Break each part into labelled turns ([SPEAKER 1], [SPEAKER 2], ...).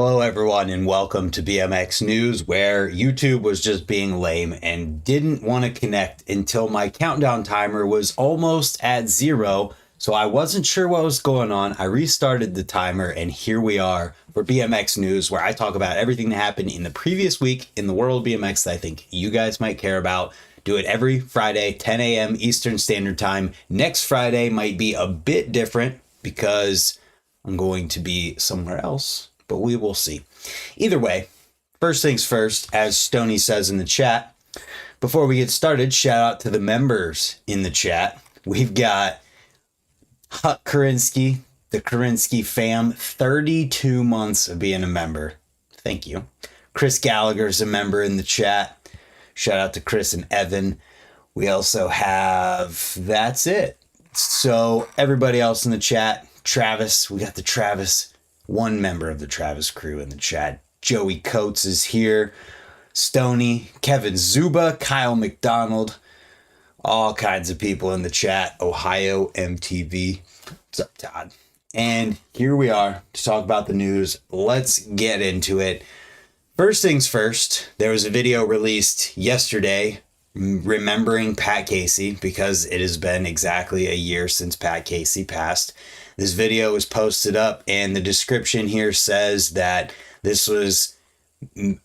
[SPEAKER 1] Hello, everyone, and welcome to BMX News, where YouTube was just being lame and didn't want to connect until my countdown timer was almost at 0. So I wasn't sure what was going on. I restarted the timer, and here we are for BMX News, where I talk about everything that happened in the previous week in the world of BMX that I think you guys might care about. Do it every Friday, 10 a.m. Eastern Standard Time. Next Friday might be a bit different because I'm going to be somewhere else, but we will see. Either way, first things first, as Stoney says in the chat, before we get started, shout out to the members in the chat. We've got Huck Karinsky, the Karinsky fam, 32 months of being a member. Thank you. Chris Gallagher's a member in the chat. Shout out to Chris and Evan. We also have, that's it. So everybody else in the chat, Travis, we got the Travis, one member of the Travis crew in the chat. Joey Coates is here. Stoney, Kevin Zuba, Kyle McDonald, all kinds of people in the chat. Ohio MTV. What's up, Todd? And here we are to talk about the news. Let's get into it. First things first, there was a video released yesterday remembering Pat Casey because it has been exactly a year since Pat Casey passed. This video was posted up, and the description here says that this was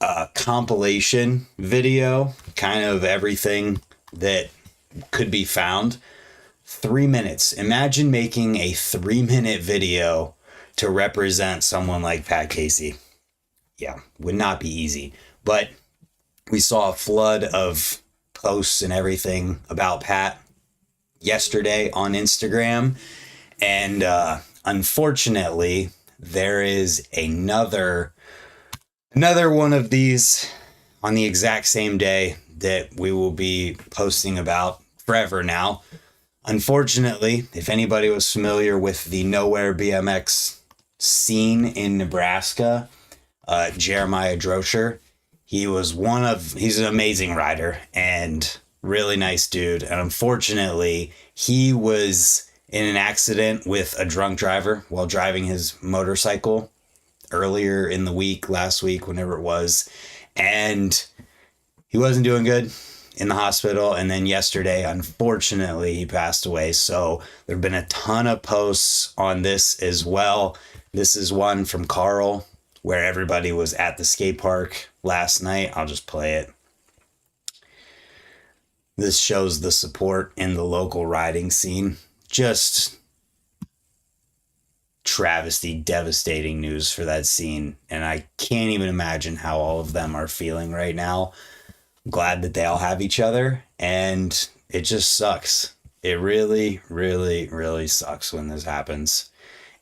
[SPEAKER 1] a compilation video, kind of everything that could be found. 3 minutes. Imagine making a 3-minute video to represent someone like Pat Casey. Yeah, would not be easy. But we saw a flood of posts and everything about Pat yesterday on Instagram. And unfortunately, there is another one of these on the exact same day that we will be posting about forever now. Unfortunately, if anybody was familiar with the Nowhere BMX scene in Nebraska, Jeremiah Droscher, he's an amazing rider and really nice dude. And unfortunately, he was in an accident with a drunk driver while driving his motorcycle earlier in the week, last week, whenever it was. And he wasn't doing good in the hospital. And then yesterday, unfortunately, he passed away. So there have been a ton of posts on this as well. This is one from Carl, where everybody was at the skate park last night. I'll just play it. This shows the support in the local riding scene. Just travesty, devastating news for that scene. And I can't even imagine how all of them are feeling right now. Glad that they all have each other. And it just sucks. It really, really, really sucks when this happens.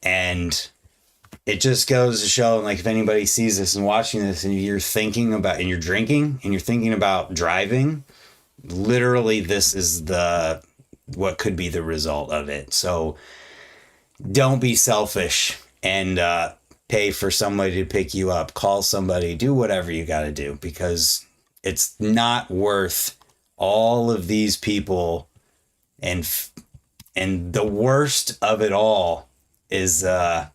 [SPEAKER 1] And it just goes to show, like, if anybody sees this and watching this and you're thinking about, and you're drinking and you're thinking about driving, literally this is what could be the result of it. So don't be selfish and pay for somebody to pick you up. Call somebody, do whatever you got to do, because it's not worth all of these people. And the worst of it all is that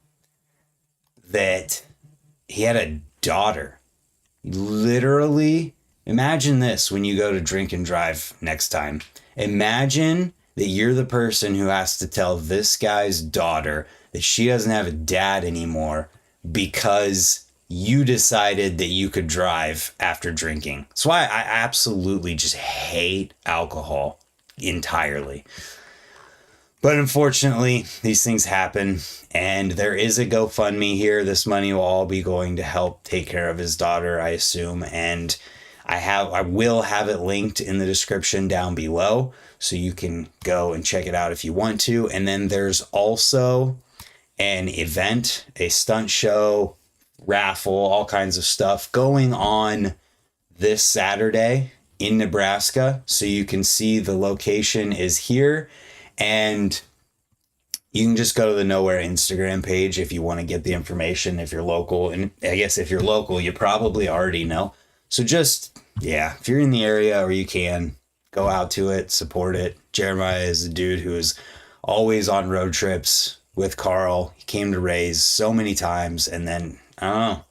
[SPEAKER 1] he had a daughter. Literally, imagine this when you go to drink and drive next time. Imagine that you're the person who has to tell this guy's daughter that she doesn't have a dad anymore because you decided that you could drive after drinking. That's why I absolutely just hate alcohol entirely. But unfortunately, these things happen, and there is a GoFundMe here. This money will all be going to help take care of his daughter, I assume, and I will have it linked in the description down below, so you can go and check it out if you want to. And then there's also an event, a stunt show, raffle, all kinds of stuff going on this Saturday in Nebraska. So you can see the location is here. And you can just go to the Nowhere Instagram page if you want to get the information, if you're local. And I guess if you're local, you probably already know. So just, yeah, if you're in the area or you can, go out to it, support it. Jeremiah is a dude who is always on road trips with Carl. He came to Raise so many times, and then, I don't know,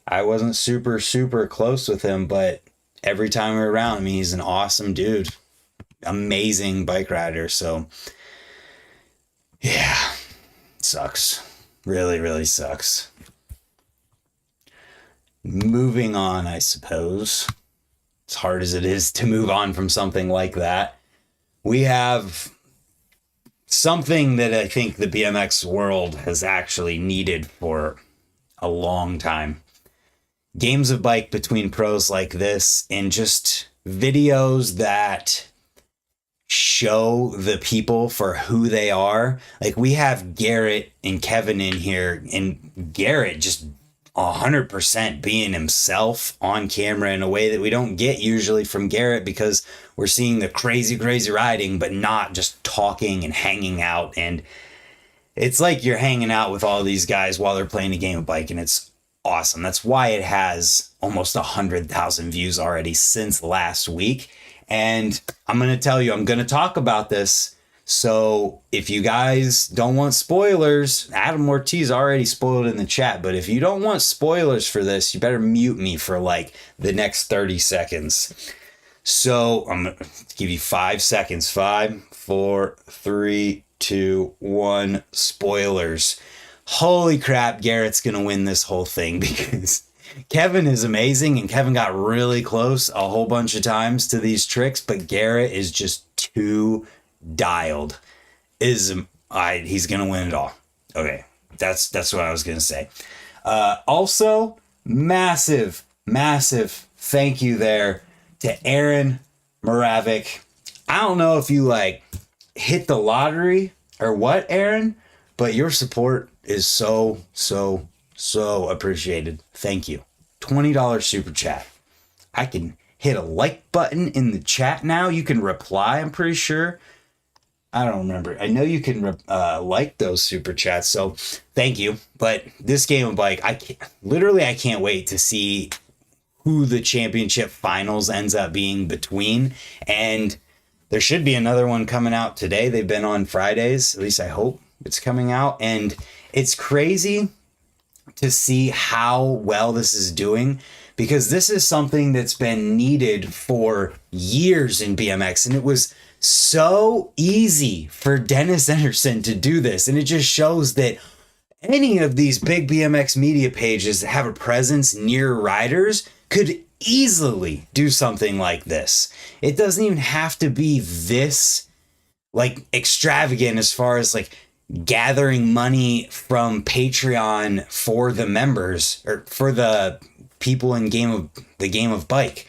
[SPEAKER 1] I wasn't super close with him, but every time we were around, I mean, he's an awesome dude, amazing bike rider. So yeah, sucks. Really sucks. Moving on, I suppose. As hard as it is to move on from something like that, we have something that I think the BMX world has actually needed for a long time. Games of bike between pros like this, and just videos that show the people for who they are. Like, we have Garrett and Kevin in here, and Garrett just 100% being himself on camera in a way that we don't get usually from Garrett, because we're seeing the crazy riding, but not just talking and hanging out. And it's like you're hanging out with all these guys while they're playing a game of bike, and it's awesome. That's why it has almost 100,000 views already since last week. And I'm going to tell you, I'm going to talk about this. So if you guys don't want spoilers, Adam Ortiz already spoiled in the chat, but if you don't want spoilers for this, you better mute me for like the next 30 seconds. So I'm going to give you 5 seconds. 5, 4, 3, 2, 1, spoilers. Holy crap, Garrett's going to win this whole thing, because Kevin is amazing, and Kevin got really close a whole bunch of times to these tricks, but Garrett is just too dialed. He's going to win it all. Okay, that's what I was going to say. Also, massive thank you there to Aaron Moravik. I don't know if you like hit the lottery or what, Aaron, but your support is so appreciated. Thank you. $20 super chat. I can hit a like button in the chat now. You can reply, I'm pretty sure. I don't remember. I know you can like those super chats, so thank you. But this game of bike, I can't wait to see who the championship finals ends up being between. And there should be another one coming out today. They've been on Fridays. At least I hope it's coming out. And it's crazy to see how well this is doing, because this is something that's been needed for years in BMX, and it was so easy for Dennis Anderson to do this. And it just shows that any of these big BMX media pages that have a presence near riders could easily do something like this. It doesn't even have to be this like extravagant as far as like gathering money from Patreon for the members or for the people in the game of bike.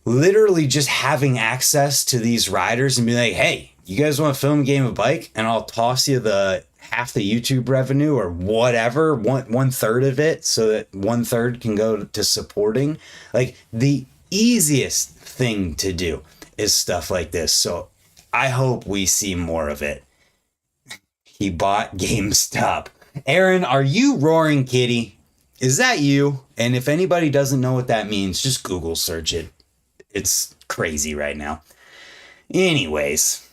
[SPEAKER 1] Literally just having access to these riders and be like, hey, you guys want to film a game of bike, and I'll toss you the half the YouTube revenue or whatever, one third of it, so that 1/3 can go to supporting. Like, the easiest thing to do is stuff like this. So I hope we see more of it. He bought GameStop. Aaron, are you Roaring Kitty? Is that you? And if anybody doesn't know what that means, just Google search it. It's crazy right now. Anyways,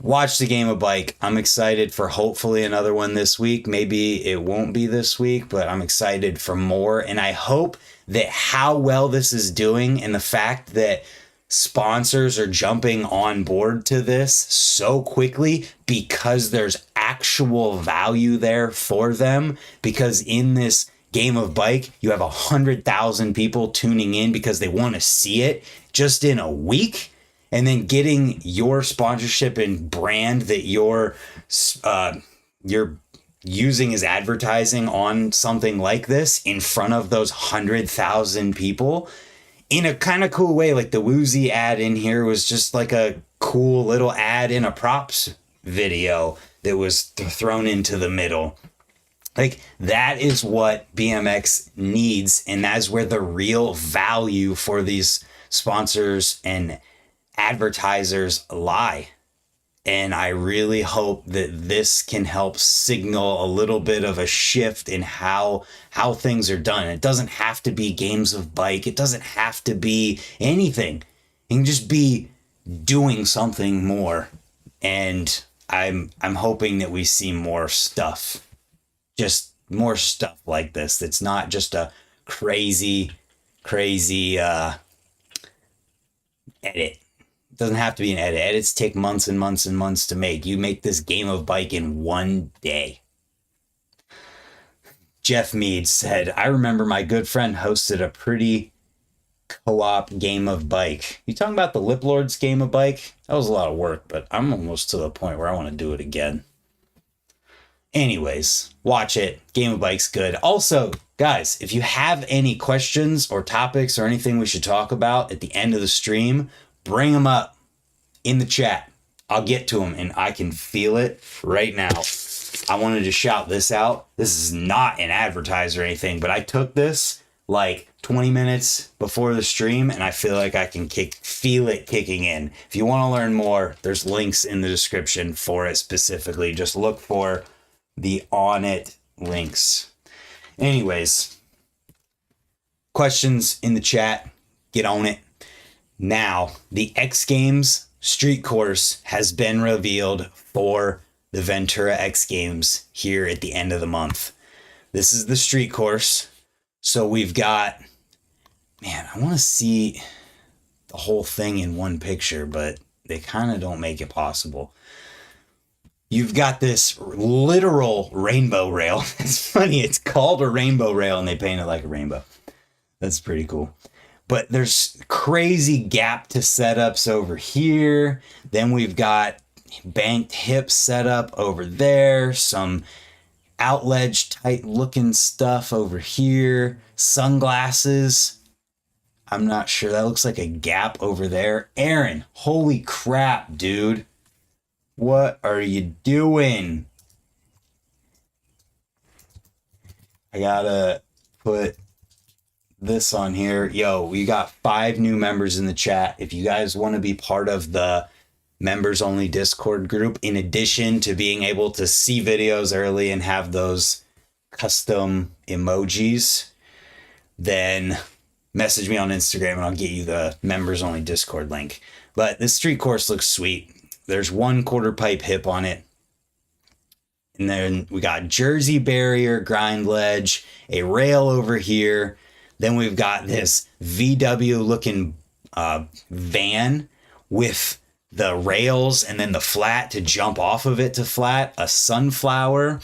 [SPEAKER 1] watch the game of bike. I'm excited for hopefully another one this week. Maybe it won't be this week, but I'm excited for more. And I hope that how well this is doing, and the fact that sponsors are jumping on board to this so quickly, because there's actual value there for them. Because in this game of bike, you have 100,000 people tuning in because they want to see it just in a week, and then getting your sponsorship and brand that you're using as advertising on something like this in front of those 100,000 people in a kind of cool way. Like the Woozy ad in here was just like a cool little ad in a props video that was thrown into the middle. Like, that is what BMX needs, and that's where the real value for these sponsors and advertisers lie. And I really hope that this can help signal a little bit of a shift in how things are done. It doesn't have to be games of bike. It doesn't have to be anything. It can just be doing something more. And I'm hoping that we see more stuff. Just more stuff like this. That's not just a crazy, crazy edit. It doesn't have to be an edit. Edits take months and months and months to make. You make this game of bike in one day. Jeff Mead said, I remember my good friend hosted a pretty co-op game of bike. You talking about the Lip Lords game of bike? That was a lot of work, but I'm almost to the point where I want to do it again. Anyways, watch it. Game of bike's good. Also, guys, if you have any questions or topics or anything we should talk about at the end of the stream, bring them up in the chat. I'll get to them, and I can feel it right now. I wanted to shout this out. This is not an advertise or anything, but I took this like 20 minutes before the stream, and I feel like I can feel it kicking in. If you want to learn more, there's links in the description for it specifically. Just look for the On It links. Anyways, questions in the chat, get on it. Now, the X Games street course has been revealed for the Ventura X Games here at the end of the month. This is the street course. So we've got, man, I want to see the whole thing in one picture, but they kind of don't make it possible. You've got this literal rainbow rail. It's funny, it's called a rainbow rail and they paint it like a rainbow. That's pretty cool. But there's crazy gap to setups over here. Then we've got banked hips set up over there. Some outledge tight looking stuff over here. Sunglasses. I'm not sure. That looks like a gap over there. Aaron, holy crap, dude. What are you doing? I gotta put this on here. Yo, we got 5 new members in the chat. If you guys want to be part of the members only Discord group, in addition to being able to see videos early and have those custom emojis, then message me on Instagram and I'll get you the members only Discord link. But this street course looks sweet. There's 1 quarter pipe hip on it. And then we got jersey barrier, grind ledge, a rail over here. Then we've got this VW looking van with the rails and then the flat to jump off of it to flat, a sunflower.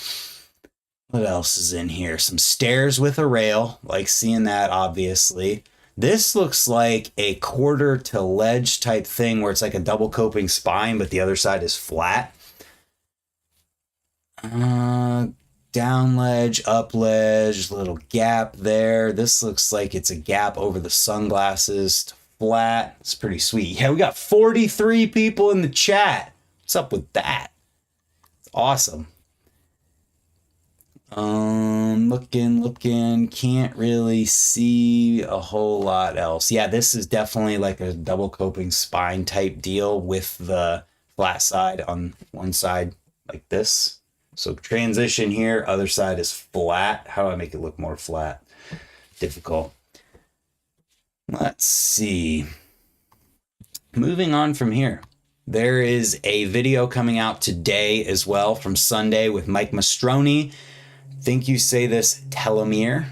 [SPEAKER 1] What else is in here? Some stairs with a rail, like seeing that obviously. This looks like a quarter to ledge type thing where it's like a double coping spine, but the other side is flat. Down ledge, up ledge, little gap there. This looks like it's a gap over the sunglasses to flat. It's pretty sweet. Yeah, we got 43 people in the chat. What's up with that? It's awesome. Looking, can't really see a whole lot else. Yeah, this is definitely like a double coping spine type deal with the flat side on one side like this. So transition here, other side is flat. How do I make it look more flat? Difficult. Let's see. Moving on from here. There is a video coming out today as well from Sunday with Mike Mastroni. Think you say this telomere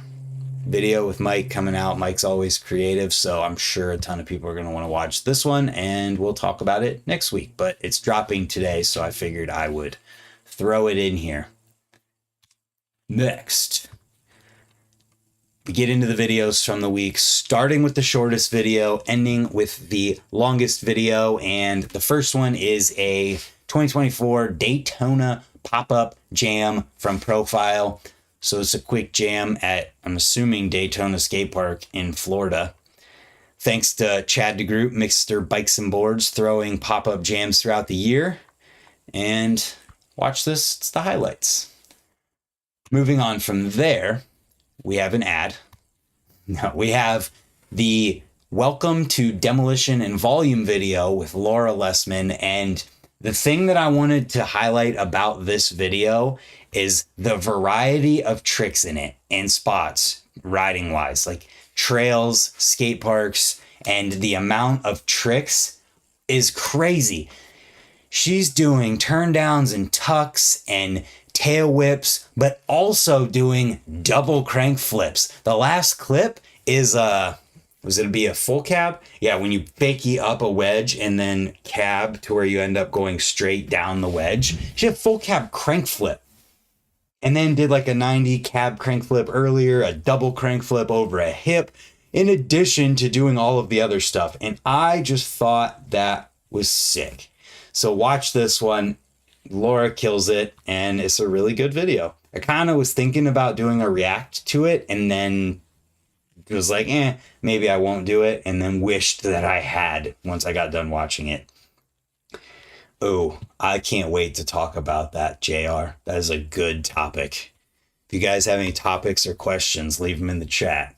[SPEAKER 1] video with Mike coming out. Mike's always creative, so I'm sure a ton of people are going to want to watch this one, and we'll talk about it next week. But it's dropping today, so I figured I would throw it in here. Next, we get into the videos from the week, starting with the shortest video, ending with the longest video. And the first one is a 2024 Daytona pop-up jam from Profile. So it's a quick jam at, I'm assuming, Daytona Skate Park in Florida. Thanks to Chad DeGroot, Mixter Bikes and Boards, throwing pop-up jams throughout the year. And watch this, it's the highlights. Moving on from there, we have an ad. No, we have the Welcome to Demolition and Volume video with Laura Lessman. And the thing that I wanted to highlight about this video is the variety of tricks in it and spots, riding wise, like trails, skate parks, and the amount of tricks is crazy. She's doing turn downs and tucks and tail whips, but also doing double crank flips. The last clip is was it be a full cab? Yeah, when you fakie up a wedge and then cab to where you end up going straight down the wedge. She had full cab crank flip. And then did like a 90 cab crank flip earlier, a double crank flip over a hip, in addition to doing all of the other stuff. And I just thought that was sick. So watch this one. Laura kills it, and it's a really good video. I kind of was thinking about doing a react to it, and then it was like, maybe I won't do it, and then wished that I had once I got done watching it. Oh, I can't wait to talk about that, JR. That is a good topic. If you guys have any topics or questions, leave them in the chat.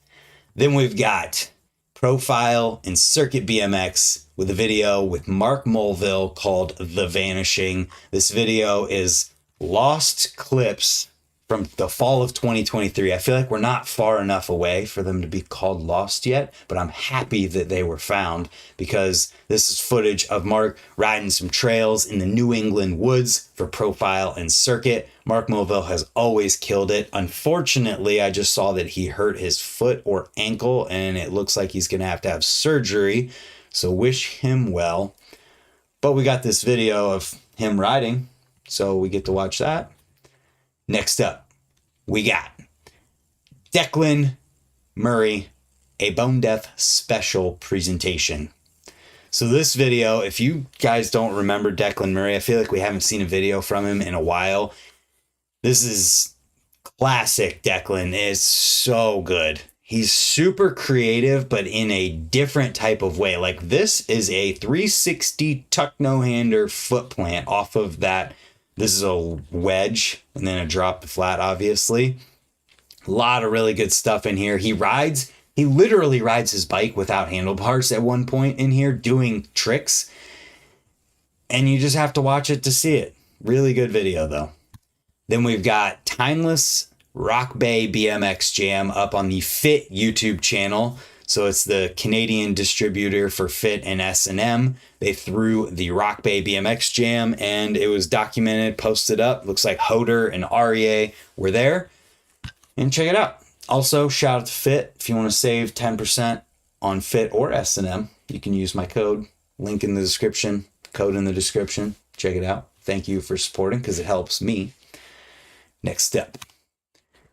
[SPEAKER 1] Then we've got Profile and Circuit BMX with a video with Mark Mulville called The Vanishing. This video is lost clips from the fall of 2023. I feel like we're not far enough away for them to be called lost yet, but I'm happy that they were found because this is footage of Mark riding some trails in the New England woods for Profile and Circuit. Mark Mulville has always killed it. Unfortunately, I just saw that he hurt his foot or ankle, and it looks like he's going to have surgery. So wish him well. But we got this video of him riding, so we get to watch that. Next up, we got Declan Murray, a Bone Death special presentation. So this video, if you guys don't remember Declan Murray, I feel like we haven't seen a video from him in a while. This is classic Declan. It's so good. He's super creative, but in a different type of way. Like this is a 360 tuck no-hander foot plant off of that. This is a wedge and then a drop to flat, obviously. A lot of really good stuff in here. He literally rides his bike without handlebars at one point in here doing tricks. And you just have to watch it to see it. Really good video though. Then we've got Timeless Rock Bay BMX Jam up on the Fit YouTube channel. So it's the Canadian distributor for Fit and S&M. They threw the Rock Bay BMX Jam and it was documented, posted up. Looks like Hoder and REA were there. And check it out. Also, shout out to Fit. If you want to save 10% on Fit or S&M, you can use my code. Link in the description. Code in the description. Check it out. Thank you for supporting because it helps me. Next step.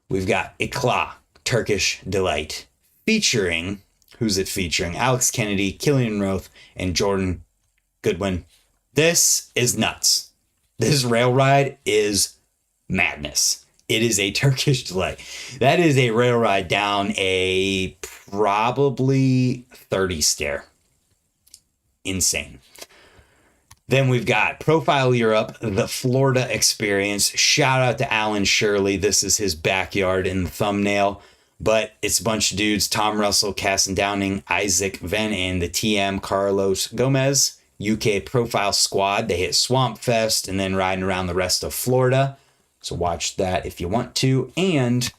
[SPEAKER 1] We've got Ikla, Turkish Delight. Featuring, who's it featuring? Alex Kennedy, Killian Roth, and Jordan Goodwin. This is nuts. This rail ride is madness. It is a Turkish delight. That is a rail ride down a probably 30 stair. Insane. Then we've got Profile Europe, the Florida Experience. Shout out to Alan Shirley. This is his backyard in the thumbnail. But it's a bunch of dudes, Tom Russell, Casson Downing, Isaac Venn, and the TM Carlos Gomez. UK Profile Squad. They hit Swamp Fest and then riding around the rest of Florida. So watch that if you want to. And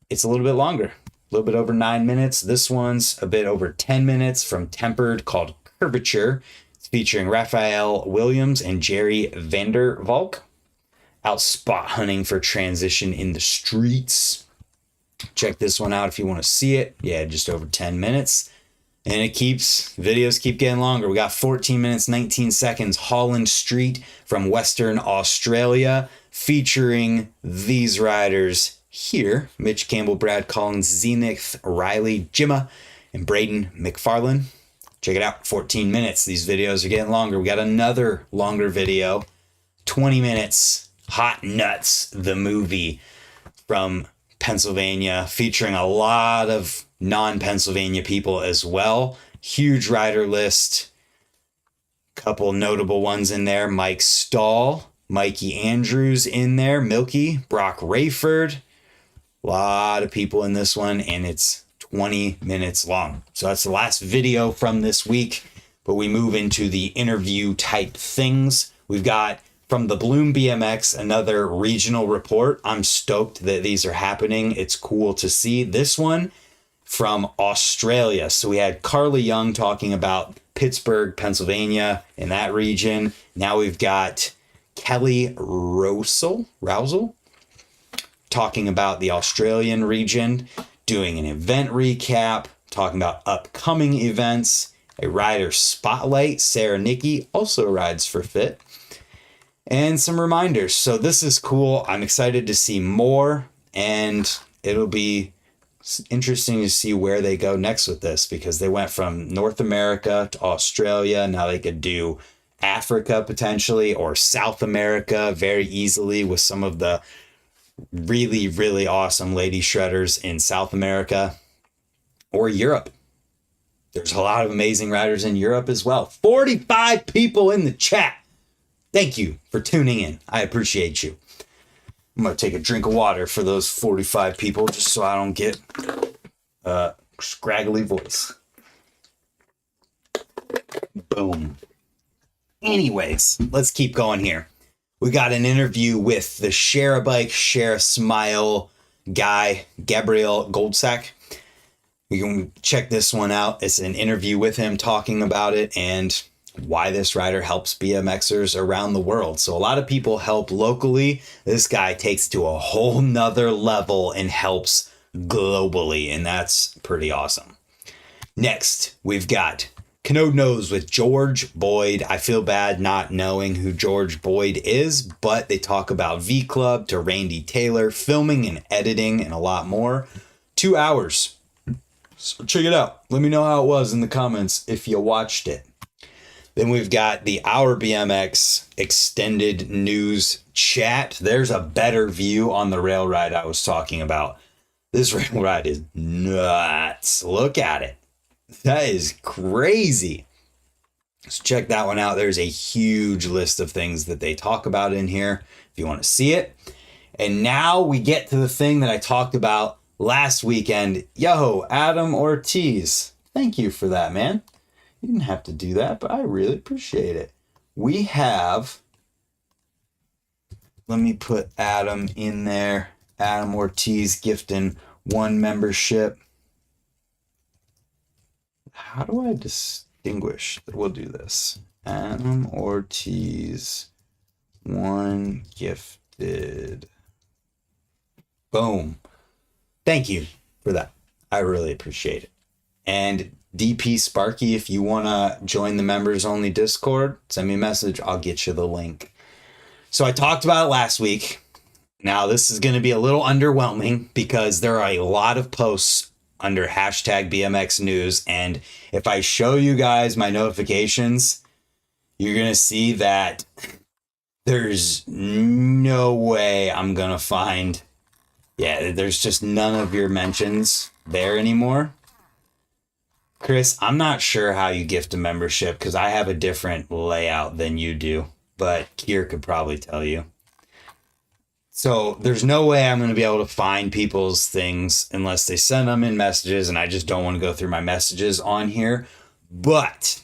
[SPEAKER 1] it's a little bit longer. A little bit over 9 minutes. This one's a bit over 10 minutes from Tempered called Curvature. It's featuring Raphael Williams and Jerry Vandervalk. Out spot hunting for transition in the streets. Check this one out if you want to see it. Yeah, just over 10 minutes. And videos keep getting longer. We got 14 minutes, 19 seconds. Holland Street from Western Australia featuring these riders here. Mitch Campbell, Brad Collins, Zenith, Riley, Jimma, and Braden McFarlane. Check it out, 14 minutes. These videos are getting longer. We got another longer video, 20 minutes. Hot Nuts, the movie from Pennsylvania, featuring a lot of non-Pennsylvania people as well. Huge rider list. Couple notable ones in there. Mike Stahl, Mikey Andrews in there. Milky, Brock Rayford. A lot of people in this one, and it's 20 minutes long. So that's the last video from this week, but we move into the interview type things. We've got from the Bloom BMX, another regional report. I'm stoked that these are happening. It's cool to see. This one from Australia. So we had Carly Young talking about Pittsburgh, Pennsylvania, in that region. Now we've got Kelly Rousel, talking about the Australian region, doing an event recap, talking about upcoming events, a rider spotlight. Sarah Nicky also rides for Fit, and some reminders. So this is cool. I'm excited to see more, and it'll be interesting to see where they go next with this, because they went from North America to Australia. Now they could do Africa potentially, or South America very easily with some of the really, really awesome lady shredders in South America, or Europe. There's a lot of amazing riders in Europe as well. 45 people in the chat. Thank you for tuning in. I appreciate you. I'm going to take a drink of water for those 45 people just so I don't get a scraggly voice. Boom. Anyways, let's keep going here. We got an interview with the Share a Bike, Share a Smile guy, Gabriel Goldsack. You can check this one out. It's an interview with him talking about it and why this rider helps BMXers around the world. So a lot of people help locally. This guy takes it to a whole nother level and helps globally, and that's pretty awesome. Next, we've got Canode Knows with George Boyd. I feel bad not knowing who George Boyd is, but they talk about V Club to Randy Taylor, filming and editing, and a lot more. 2 hours. So check it out. Let me know how it was in the comments if you watched it. Then we've got the Our BMX extended news chat. There's a better view on the rail ride I was talking about. This rail ride is nuts. Look at it. That is crazy. So check that one out. There's a huge list of things that they talk about in here if you want to see it. And now we get to the thing that I talked about last weekend. Yo, Adam Ortiz. Thank you for that, man. You didn't have to do that, but I really appreciate it. We have, let me put Adam in there. Adam Ortiz gifting 1 membership. How do I distinguish? We'll do this. Adam Ortiz, 1 gifted. Boom. Thank you for that. I really appreciate it. And DP Sparky, if you want to join the members only Discord, send me a message. I'll get you the link. So I talked about it last week. Now this is going to be a little underwhelming because there are a lot of posts under hashtag BMX news. And if I show you guys my notifications, you're going to see that there's no way I'm going to find, there's just none of your mentions there anymore. Chris, I'm not sure how you gift a membership because I have a different layout than you do, but Kier could probably tell you. So there's no way I'm going to be able to find people's things unless they send them in messages, and I just don't want to go through my messages on here. But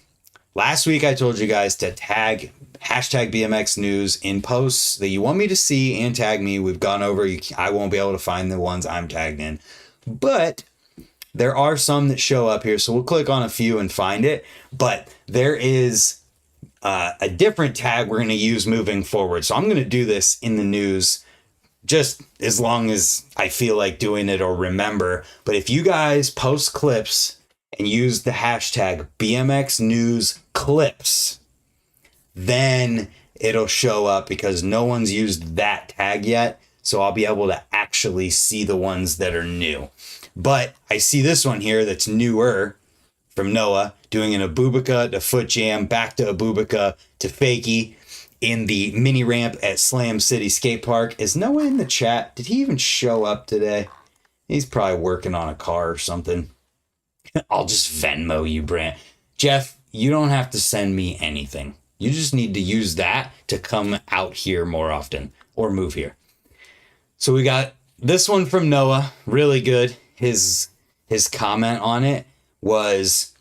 [SPEAKER 1] last week I told you guys to tag hashtag BMX news in posts that you want me to see and tag me. We've gone over, I won't be able to find the ones I'm tagged in, but there are some that show up here, so we'll click on a few and find it. But there is a different tag we're going to use moving forward. So I'm going to do this in the news just as long as I feel like doing it or remember. But if you guys post clips and use the hashtag BMX News Clips, then it'll show up because no one's used that tag yet. So I'll be able to actually see the ones that are new. But I see this one here that's newer from Noah, doing an Abubica to Foot Jam, back to Abubica to Fakie in the mini ramp at Slam City Skate Park. Is Noah in the chat? Did he even show up today? He's probably working on a car or something. I'll just Venmo you, Brant. Jeff, you don't have to send me anything. You just need to use that to come out here more often or move here. So we got this one from Noah, really good. His comment on it was,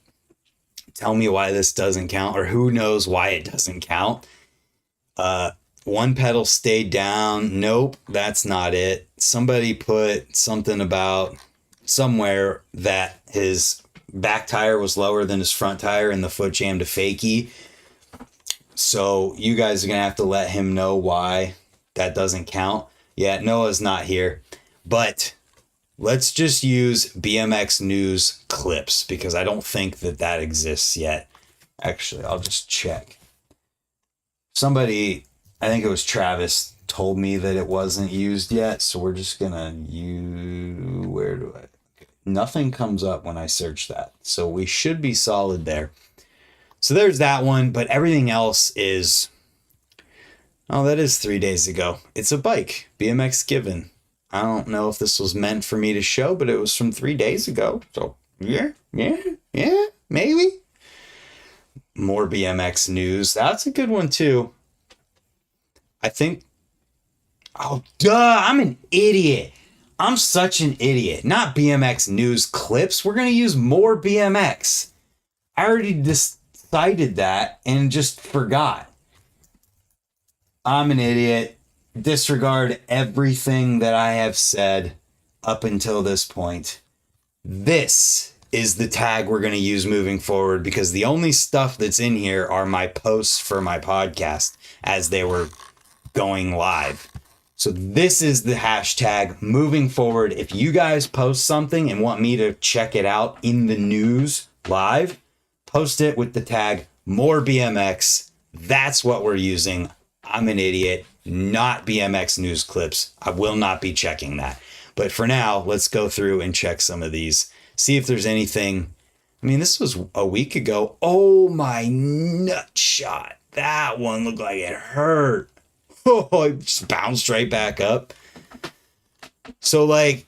[SPEAKER 1] tell me why this doesn't count, or who knows why it doesn't count. 1 pedal stayed down. Nope, that's not it. Somebody put something about somewhere that his back tire was lower than his front tire in the Foot Jam to Fakie. So you guys are going to have to let him know why that doesn't count. Yeah, Noah's not here. But let's just use BMX news clips because I don't think that exists yet. Actually, I'll just check. Somebody, I think it was Travis, told me that it wasn't used yet. So we're just going to use, where do I? Nothing comes up when I search that. So we should be solid there. So there's that one, but everything else is, oh, that is 3 days ago. It's a bike, BMX Given. I don't know if this was meant for me to show, but it was from 3 days ago. So yeah, maybe. More BMX news. That's a good one too. I think, oh, duh, I'm an idiot. I'm such an idiot. Not BMX news clips. We're going to use more BMX. I already decided that and just forgot. I'm an idiot. Disregard everything that I have said up until this point. This is the tag we're going to use moving forward because the only stuff that's in here are my posts for my podcast as they were going live. So this is the hashtag moving forward. If you guys post something and want me to check it out in the news live, post it with the tag more BMX. That's what we're using. I'm an idiot. Not BMX news clips. I will not be checking that. But for now, let's go through and check some of these. See if there's anything. I mean, this was a week ago. Oh my nut shot. That one looked like it hurt. Oh, it just bounced right back up. So like,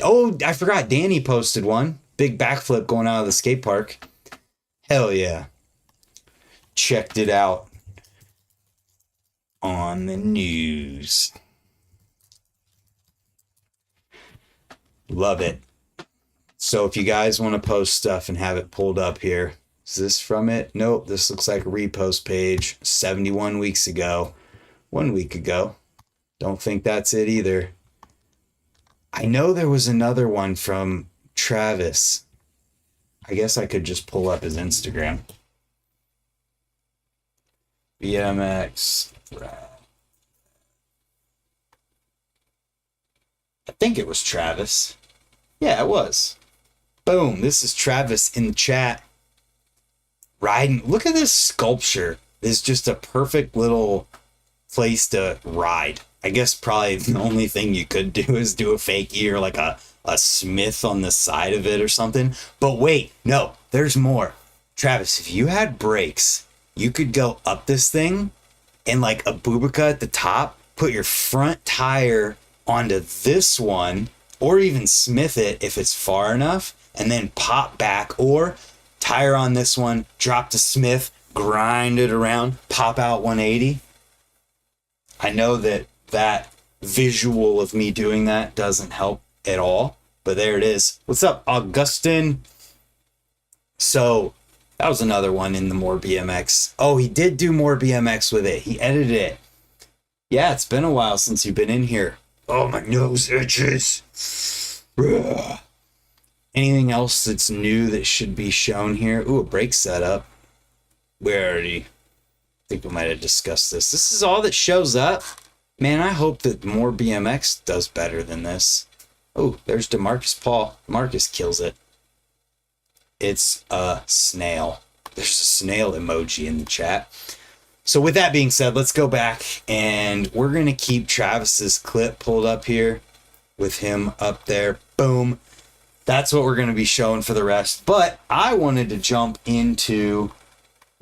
[SPEAKER 1] oh, I forgot Danny posted one. Big backflip going out of the skate park. Hell yeah. Checked it out on the news. Love it. So if you guys want to post stuff and have it pulled up here, is this from it? Nope. This looks like a repost page 71 weeks ago. 1 week ago. Don't think that's it either. I know there was another one from Travis. I guess I could just pull up his Instagram. BMX. I think it was Travis. Yeah, it was. Boom. This is Travis in the chat. Riding. Look at this sculpture. It's just a perfect little place to ride. I guess probably the only thing you could do is do a fakie or like a Smith on the side of it or something. But wait, no, there's more. Travis, if you had brakes, you could go up this thing and like a Bubica at the top, put your front tire onto this one or even Smith it if it's far enough and then pop back or tire on this one, drop to Smith, grind it around, pop out 180. I know that visual of me doing that doesn't help at all, but there it is. What's up, Augustin? So that was another one in the more BMX. Oh, he did do more BMX with it. He edited it. Yeah, it's been a while since you've been in here. Oh, my nose itches. Ugh. Anything else that's new that should be shown here? Ooh, a brake setup. We already think we might have discussed this. This is all that shows up. Man, I hope that more BMX does better than this. Oh, there's DeMarcus Paul. Marcus kills it. It's a snail. There's a snail emoji in the chat. So with that being said, let's go back and we're going to keep Travis's clip pulled up here with him up there. Boom. That's what we're going to be showing for the rest. But I wanted to jump into,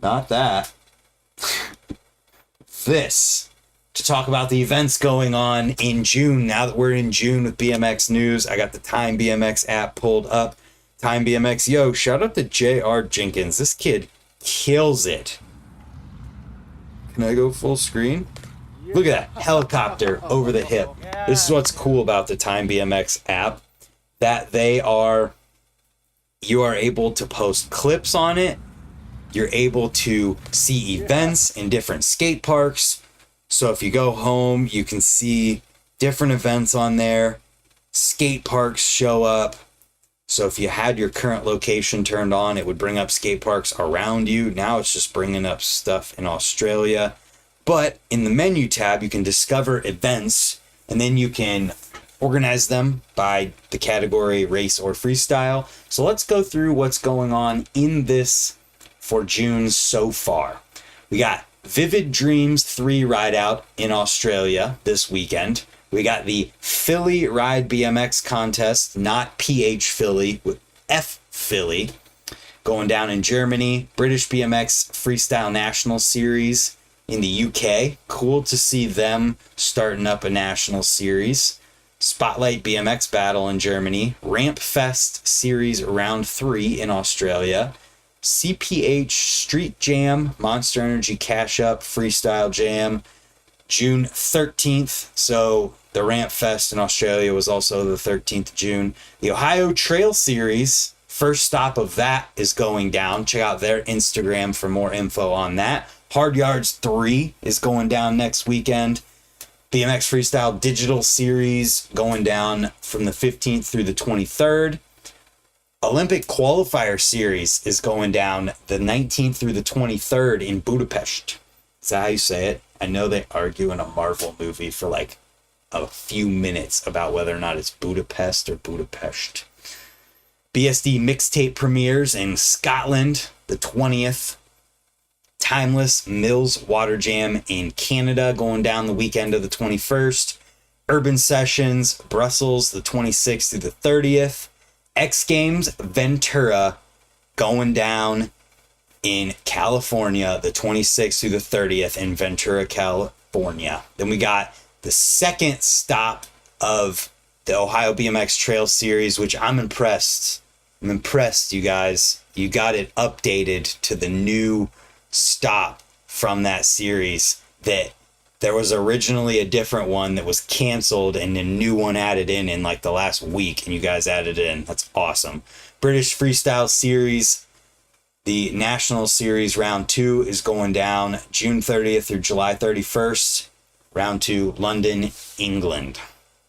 [SPEAKER 1] not that, this, to talk about the events going on in June. Now that we're in June with BMX news, I got the Time BMX app pulled up. Time BMX, yo, shout out to J.R. Jenkins. This kid kills it. Can I go full screen? Look at that helicopter over the hip. This is what's cool about the Time BMX app, that you are able to post clips on it. You're able to see events in different skate parks. So if you go home, you can see different events on there. Skate parks show up. So if you had your current location turned on, it would bring up skate parks around you. Now it's just bringing up stuff in Australia. But in the menu tab, you can discover events, and then you can organize them by the category race or freestyle. So let's go through what's going on in this for June so far. We got Vivid Dreams 3 ride out in Australia this weekend. We got the Philly Ride BMX contest, not PH Philly, with F Philly, going down in Germany. British BMX Freestyle National Series in the UK. Cool to see them starting up a national series. Spotlight BMX Battle in Germany. Ramp Fest Series Round 3 in Australia. CPH Street Jam, Monster Energy Cash Up Freestyle Jam, June 13th. So the Ramp Fest in Australia was also the 13th of June. The Ohio Trail Series, first stop of that is going down. Check out their Instagram for more info on that. Hard Yards 3 is going down next weekend. BMX Freestyle Digital Series going down from the 15th through the 23rd. Olympic Qualifier Series is going down the 19th through the 23rd in Budapest. Is that how you say it? I know they argue in a Marvel movie for like a few minutes about whether or not it's Budapest or Budapest. BSD Mixtape premieres in Scotland the 20th. Timeless Mills Water Jam in Canada going down the weekend of the 21st. Urban Sessions Brussels the 26th through the 30th. X Games Ventura going down in California the 26th through the 30th in Ventura, California. Then we got the second stop of the Ohio BMX Trail Series, which I'm impressed. I'm impressed, you guys. You got it updated to the new stop from that series. That there was originally a different one that was canceled and a new one added in like the last week, and you guys added it in. That's awesome. British Freestyle Series, the National Series Round 2 is going down June 30th through July 31st. Round 2, London, England,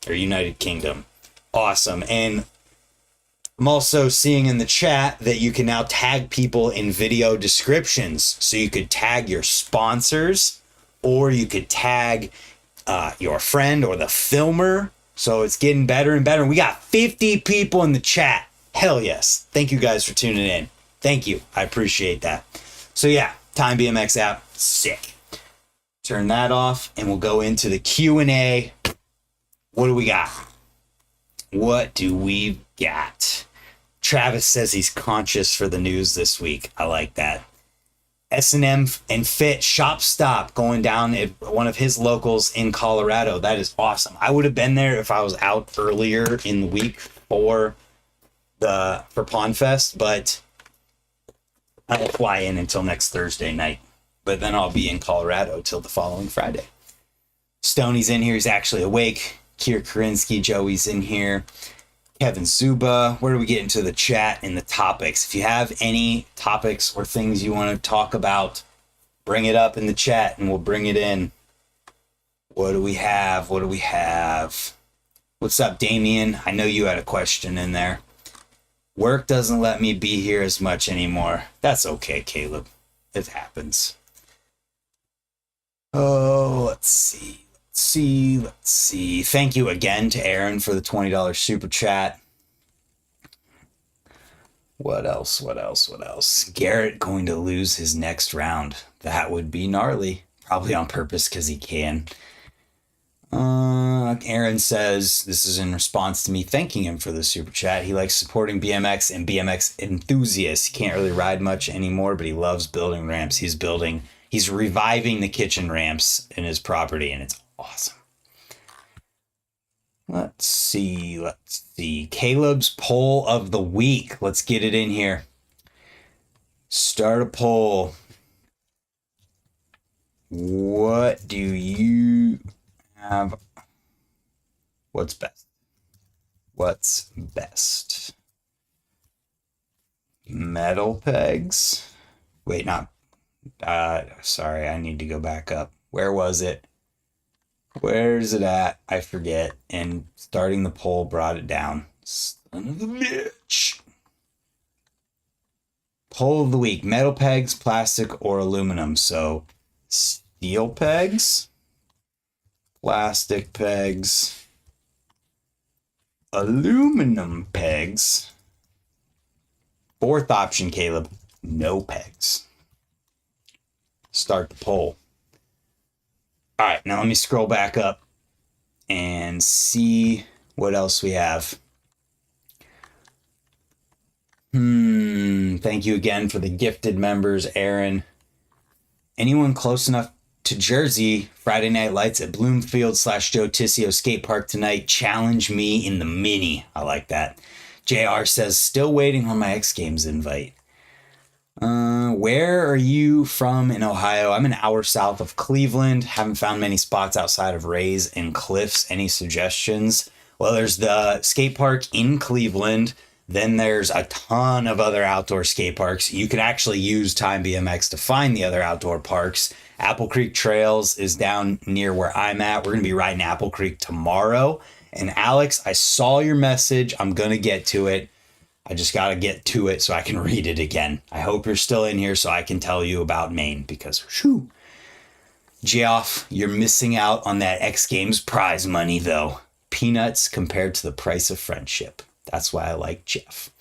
[SPEAKER 1] or United Kingdom. Awesome. And I'm also seeing in the chat that you can now tag people in video descriptions. So you could tag your sponsors, or you could tag your friend or the filmer. So it's getting better and better. We got 50 people in the chat. Hell yes. Thank you guys for tuning in. Thank you. I appreciate that. So yeah, Time BMX app, sick. Turn that off and we'll go into the Q&A. What do we got? What do we got? Travis says he's conscious for the news this week. I like that. S&M and Fit shop stop going down at one of his locals in Colorado. That is awesome. I would have been there if I was out earlier in the week for Pond Fest, but I won't fly in until next Thursday night. But then I'll be in Colorado till the following Friday. Stoney's in here. He's actually awake. Kier Karinsky, Joey's in here. Kevin Zuba. Where do we get into the chat and the topics? If you have any topics or things you want to talk about, bring it up in the chat and we'll bring it in. What do we have? What do we have? What's up, Damien? I know you had a question in there. Work doesn't let me be here as much anymore. That's okay, Caleb. It happens. Oh, let's see. Let's see. Thank you again to Aaron for the $20 super chat. What else? Garrett going to lose his next round. That would be gnarly. Probably on purpose because he can. Aaron says, this is in response to me thanking him for the super chat. He likes supporting BMX and BMX enthusiasts. He can't really ride much anymore, but he loves building ramps. He's reviving the kitchen ramps in his property, and it's awesome. Let's see. Caleb's poll of the week. Let's get it in here. Start a poll. What do you have? What's best? Metal pegs? Wait, not. Sorry, I need to go back up. Where was it? Where's it at? I forget. And starting the poll brought it down. Son of a bitch. Poll of the week: metal pegs, plastic, or aluminum. So steel pegs, plastic pegs, aluminum pegs. Fourth option, Caleb, no pegs. Start the poll. All right, now let me scroll back up and see what else we have. Thank you again for the gifted members, Aaron. Anyone close enough to Jersey, Friday Night Lights at Bloomfield/Joe Tissio Skate Park tonight. Challenge me in the mini. I like that. JR says, still waiting on my X Games invite. Where are you from in Ohio? I'm an hour south of Cleveland. Haven't found many spots outside of Ray's and Cliff's. Any suggestions? Well, there's the skate park in Cleveland. Then there's a ton of other outdoor skate parks. You can actually use Time BMX to find the other outdoor parks. Apple Creek Trails is down near where I'm at. We're going to be riding Apple Creek tomorrow. And Alex, I saw your message. I'm going to get to it. I just got to get to it so I can read it again. I hope you're still in here so I can tell you about Maine because, whew. Geoff, you're missing out on that X Games prize money, though. Peanuts compared to the price of friendship. That's why I like Jeff.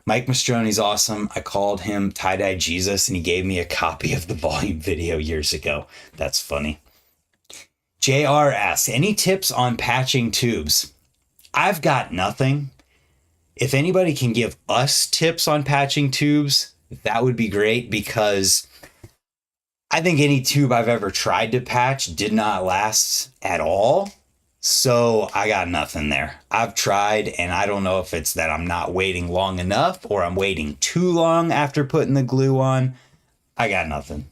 [SPEAKER 1] Mike Mastroni's awesome. I called him Tie-Dye Jesus, and he gave me a copy of the volume video years ago. That's funny. JR asks, any tips on patching tubes? I've got nothing. If anybody can give us tips on patching tubes, that would be great because I think any tube I've ever tried to patch did not last at all. So I got nothing there. I've tried, and I don't know if it's that I'm not waiting long enough or I'm waiting too long after putting the glue on. I got nothing.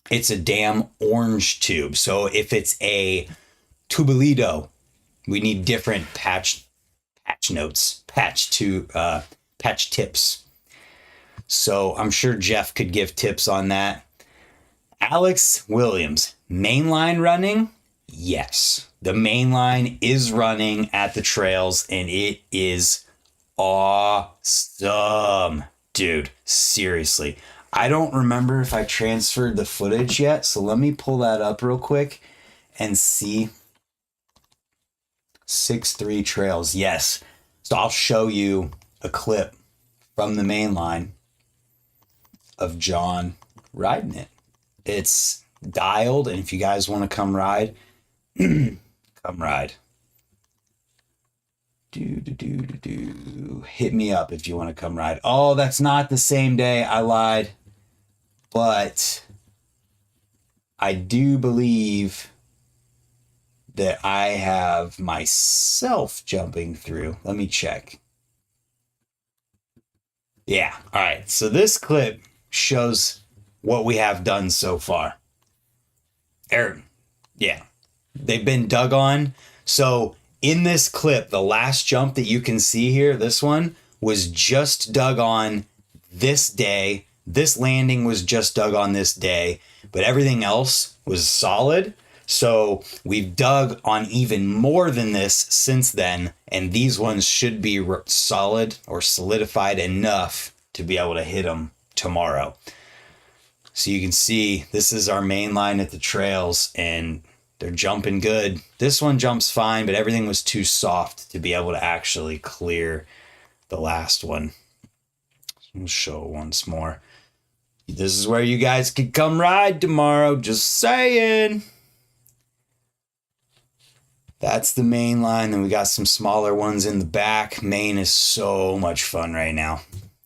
[SPEAKER 1] It's a damn orange tube. So if it's a Tubulito, we need different patch notes, patch tips. So I'm sure Jeff could give tips on that. Alex Williams, mainline running? Yes. The main line is running at the trails and it is awesome. Dude, seriously. I don't remember if I transferred the footage yet, so let me pull that up real quick and see. 6-3 trails, yes. So I'll show you a clip from the main line of John riding it. It's dialed, and if you guys want to come ride, come ride. Hit me up if you want to come ride. Oh, that's not the same day. I lied. But I do believe that I have myself jumping through. Let me check. Yeah. All right. So this clip shows what we have done so far. Yeah. They've been dug on. So in this clip, the last jump that you can see here, this one was just dug on this day. This landing was just dug on this day, but everything else was solid. So we've dug on even more than this since then, and these ones should be solid or solidified enough to be able to hit them tomorrow. So you can see this is our main line at the trails, and they're jumping good. This one jumps fine, but everything was too soft to be able to actually clear the last one. I'll show it once more. This is where you guys can come ride tomorrow. Just saying. That's the main line. Then we got some smaller ones in the back. Maine is so much fun right now.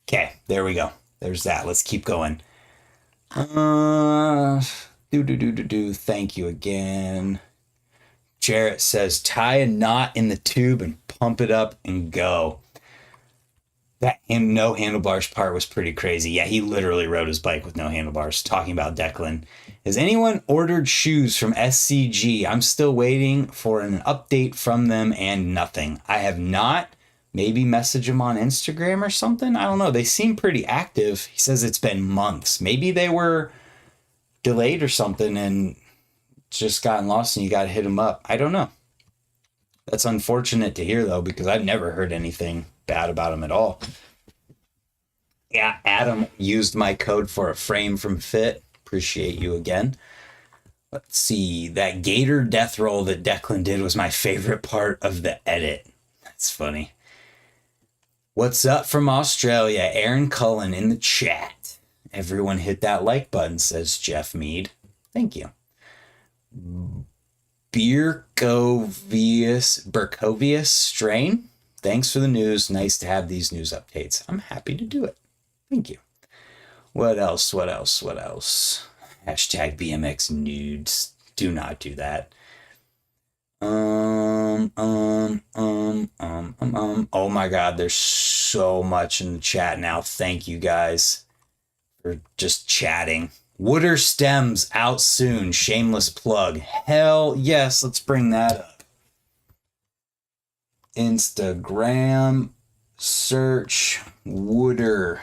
[SPEAKER 1] Okay, there we go. There's that. Let's keep going. Thank you again. Jarrett says, tie a knot in the tube and pump it up and go. That no handlebars part was pretty crazy. Yeah, he literally rode his bike with no handlebars. Talking about Declan. Has anyone ordered shoes from SCG? I'm still waiting for an update from them and nothing. I have not. Maybe message them on Instagram or something. I don't know. They seem pretty active. He says it's been months. Maybe they were delayed or something and just gotten lost and you got to hit them up. I don't know. That's unfortunate to hear, though, because I've never heard anything bad about him at all. Yeah, Adam used my code for a frame from Fit. Appreciate you again. Let's see. That Gator death roll that Declan did was my favorite part of the edit. That's funny. What's up from Australia? Aaron Cullen in the chat. Everyone hit that like button, says Jeff Mead. Thank you. Berkovius strain. Thanks for the news. Nice to have these news updates. I'm happy to do it. Thank you. What else? Hashtag BMX nudes. Do not do that. Oh my God, there's so much in the chat now. Thank you guys for just chatting. Wooder stems out soon. Shameless plug. Hell yes, let's bring that up. Instagram search Wooder.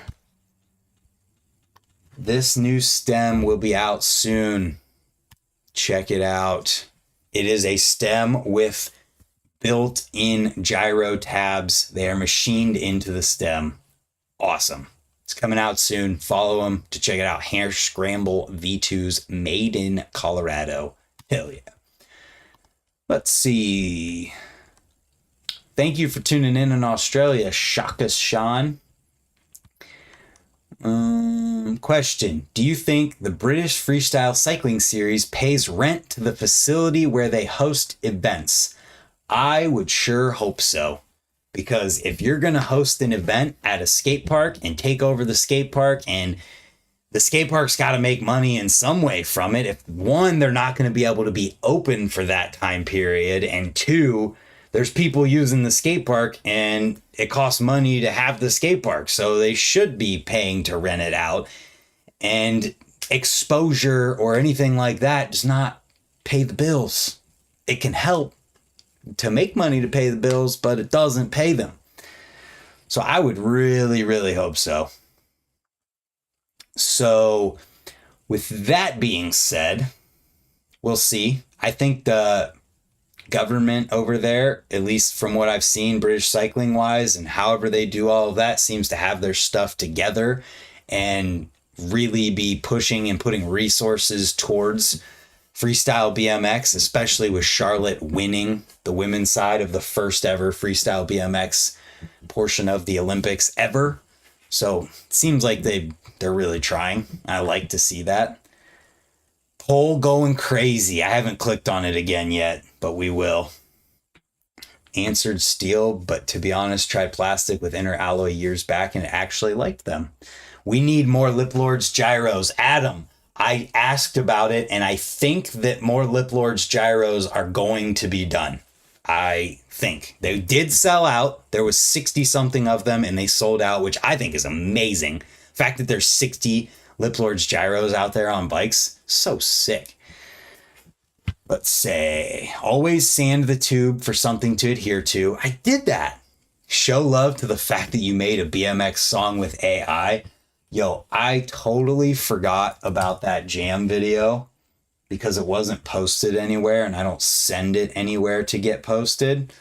[SPEAKER 1] This new stem will be out soon. Check it out. It is a stem with built-in gyro tabs. They are machined into the stem. Awesome. It's coming out soon. Follow them to check it out. Hair Scramble V2s made in Colorado. Hell yeah. Let's see. Thank you for tuning in Australia, Shaka Sean. Question. Do you think the British Freestyle Cycling Series pays rent to the facility where they host events? I would sure hope so. Because if you're going to host an event at a skate park and take over the skate park, and the skate park's got to make money in some way from it, if one, they're not going to be able to be open for that time period, and two, there's people using the skate park and it costs money to have the skate park, so they should be paying to rent it out. And exposure or anything like that does not pay the bills. It can help to make money to pay the bills, but it doesn't pay them. So I would really, really hope so. So with that being said, we'll see. I think the government over there, at least from what I've seen British cycling wise and however they do all of that, seems to have their stuff together and really be pushing and putting resources towards freestyle BMX, especially with Charlotte winning the women's side of the first ever freestyle BMX portion of the Olympics ever. So it seems like they're really trying. I like to see that. Poll going crazy. I haven't clicked on it again yet, but we will. Answered steel, but to be honest, tried plastic with inner alloy years back and actually liked them. We need more Lip Lords gyros. Adam, I asked about it, and I think that more Lip Lords gyros are going to be done. I think. They did sell out. There was 60 something of them, and they sold out, which I think is amazing. The fact that there's 60 Lip Lords gyros out there on bikes, so sick. Let's say, always sand the tube for something to adhere to. I did that. Show love to the fact that you made a BMX song with AI. Yo, I totally forgot about that jam video because it wasn't posted anywhere, and I don't send it anywhere to get posted.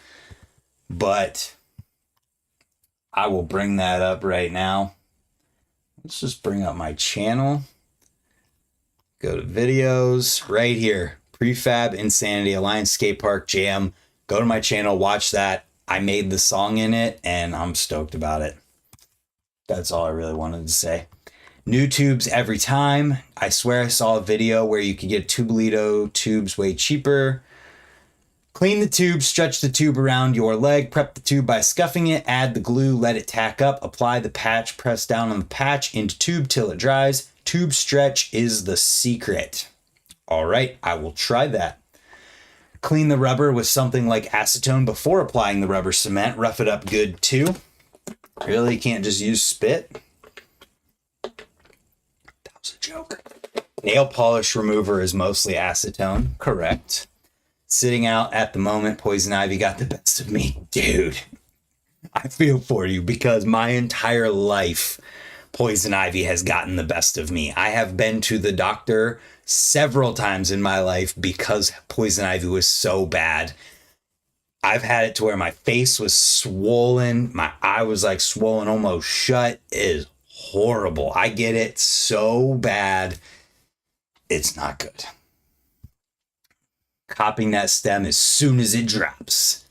[SPEAKER 1] But I will bring that up right now. Let's just bring up my channel. Go to videos right here. Prefab Insanity Alliance Skate Park Jam. Go to my channel, watch that. I made the song in it, and I'm stoked about it. That's all I really wanted to say. New tubes every time. I swear I saw a video where you could get Tubolito tubes way cheaper. Clean the tube, stretch the tube around your leg, prep the tube by scuffing it, add the glue, let it tack up, apply the patch, press down on the patch into tube till it dries. Tube stretch is the secret. All right, I will try that. Clean the rubber with something like acetone before applying the rubber cement. Rough it up good too. Really can't just use spit. That was a joke. Nail polish remover is mostly acetone. Correct. Sitting out at the moment, Poison Ivy got the best of me. Dude, I feel for you because my entire life, Poison Ivy has gotten the best of me. I have been to the doctor several times in my life because Poison Ivy was so bad. I've had it to where my face was swollen. My eye was like swollen almost shut. It is horrible. I get it so bad. It's not good. Copying that stem as soon as it drops.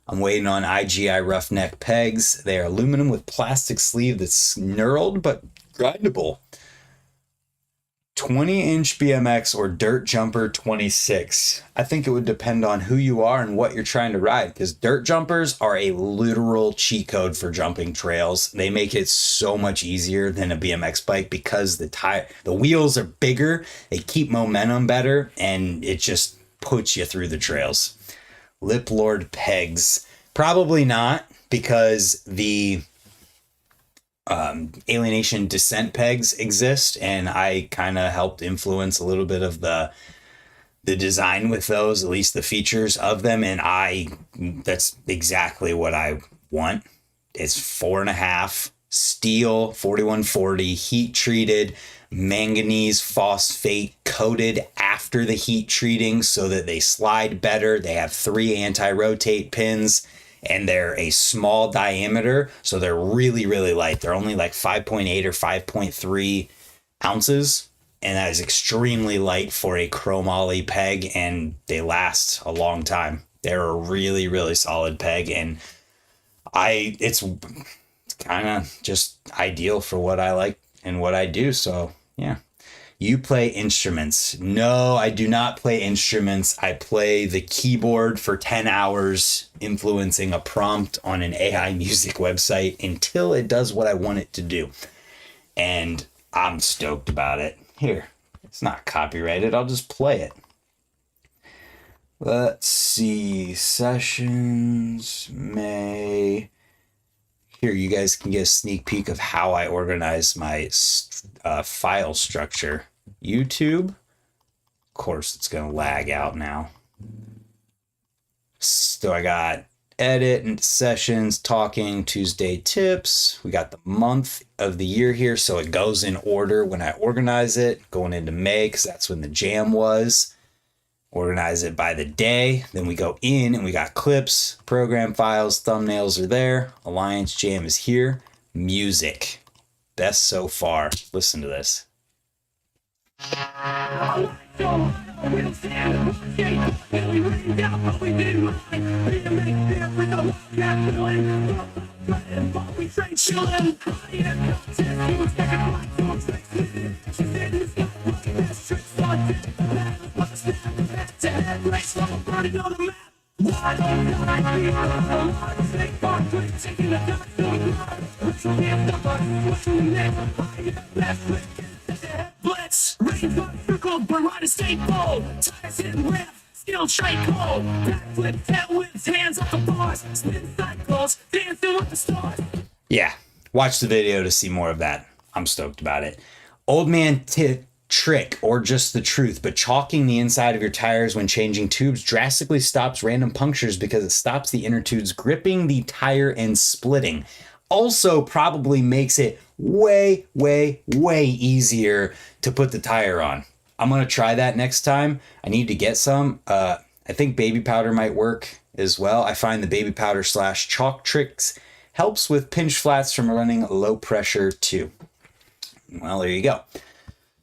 [SPEAKER 1] I'm waiting on IGI roughneck pegs. They are aluminum with plastic sleeve that's knurled but grindable. 20-inch BMX or dirt jumper 26. I think it would depend on who you are and what you're trying to ride, because dirt jumpers are a literal cheat code for jumping trails. They make it so much easier than a BMX bike because the wheels are bigger, they keep momentum better, and it just puts you through the trails. Lip Lord pegs. Probably not, because the Alienation Descent pegs exist, and I kind of helped influence a little bit of the design with those, at least the features of them, and that's exactly what I want. It's 4.5 steel 4140 heat treated manganese phosphate coated after the heat treating so that they slide better. They have 3 anti-rotate pins, and they're a small diameter, so they're really, really light. They're only like 5.8 or 5.3 ounces, and that is extremely light for a chromoly peg, and they last a long time. They're a really, really solid peg, and it's kind of just ideal for what I like and what I do. So yeah. You play instruments. No, I do not play instruments. I play the keyboard for 10 hours, influencing a prompt on an AI music website until it does what I want it to do. And I'm stoked about it. Here, it's not copyrighted. I'll just play it. Let's see. Sessions, May. Here, you guys can get a sneak peek of how I organize my file structure. YouTube. Of course, it's going to lag out now. So I got edit and sessions, talking, Tuesday tips. We got the month of the year here, so it goes in order when I organize it. Going into May, because that's when the jam was. Organize it by the day. Then we go in and we got clips, program files, thumbnails are there. Alliance Jam is here. Music. Best so far. Listen to this.
[SPEAKER 2] Blitz, rainbow, circle, Barada staple, ties in riff, skill straight cold, backflip, tail whips, hands off the bars, spin cycles, dancing with the stars.
[SPEAKER 1] Yeah, watch the video to see more of that. I'm stoked about it. Old man trick, or just the truth, but chalking the inside of your tires when changing tubes drastically stops random punctures because it stops the inner tubes gripping the tire and splitting. Also probably makes it way, way, way easier to put the tire on. I'm going to try that next time. I need to get some. I think baby powder might work as well. I find the baby powder / chalk tricks helps with pinch flats from running low pressure too. Well, there you go.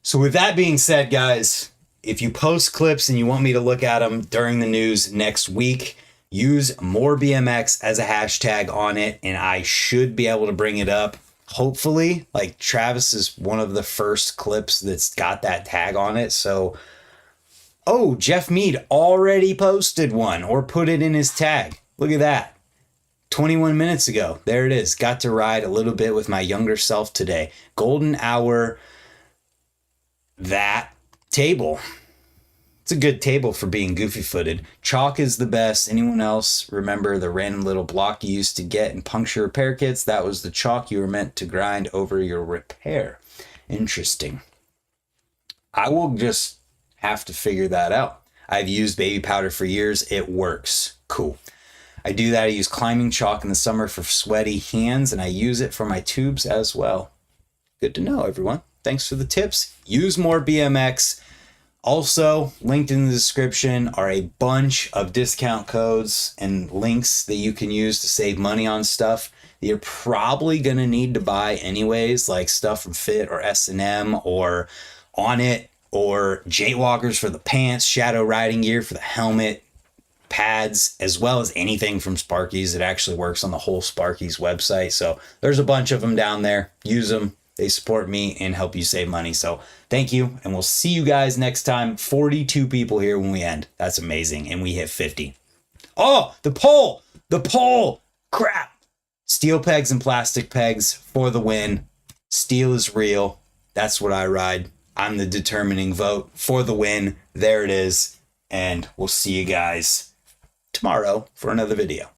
[SPEAKER 1] So with that being said, guys, if you post clips and you want me to look at them during the news next week, use more BMX as a hashtag on it, and I should be able to bring it up. Hopefully, like Travis is one of the first clips that's got that tag on it. So, oh, Jeff Mead already posted one or put it in his tag. Look at that. 21 minutes ago. There it is. Got to ride a little bit with my younger self today. Golden hour, that table. It's a good table for being goofy-footed. Chalk is the best. Anyone else remember the random little block you used to get in puncture repair kits? That was the chalk you were meant to grind over your repair. Interesting. I will just have to figure that out. I've used baby powder for years. It works. Cool. I do that. I use climbing chalk in the summer for sweaty hands, and I use it for my tubes as well. Good to know, everyone. Thanks for the tips. Use more BMX. Also, linked in the description are a bunch of discount codes and links that you can use to save money on stuff that you're probably going to need to buy anyways, like stuff from Fit or S&M or On It, or Jaywalkers for the pants, shadow riding gear for the helmet, pads, as well as anything from Sparky's. It actually works on the whole Sparky's website. So there's a bunch of them down there. Use them. They support me and help you save money. So thank you. And we'll see you guys next time. 42 people here when we end. That's amazing. And we hit 50. Oh, the pole. Crap. Steel pegs and plastic pegs for the win. Steel is real. That's what I ride. I'm the determining vote for the win. There it is. And we'll see you guys tomorrow for another video.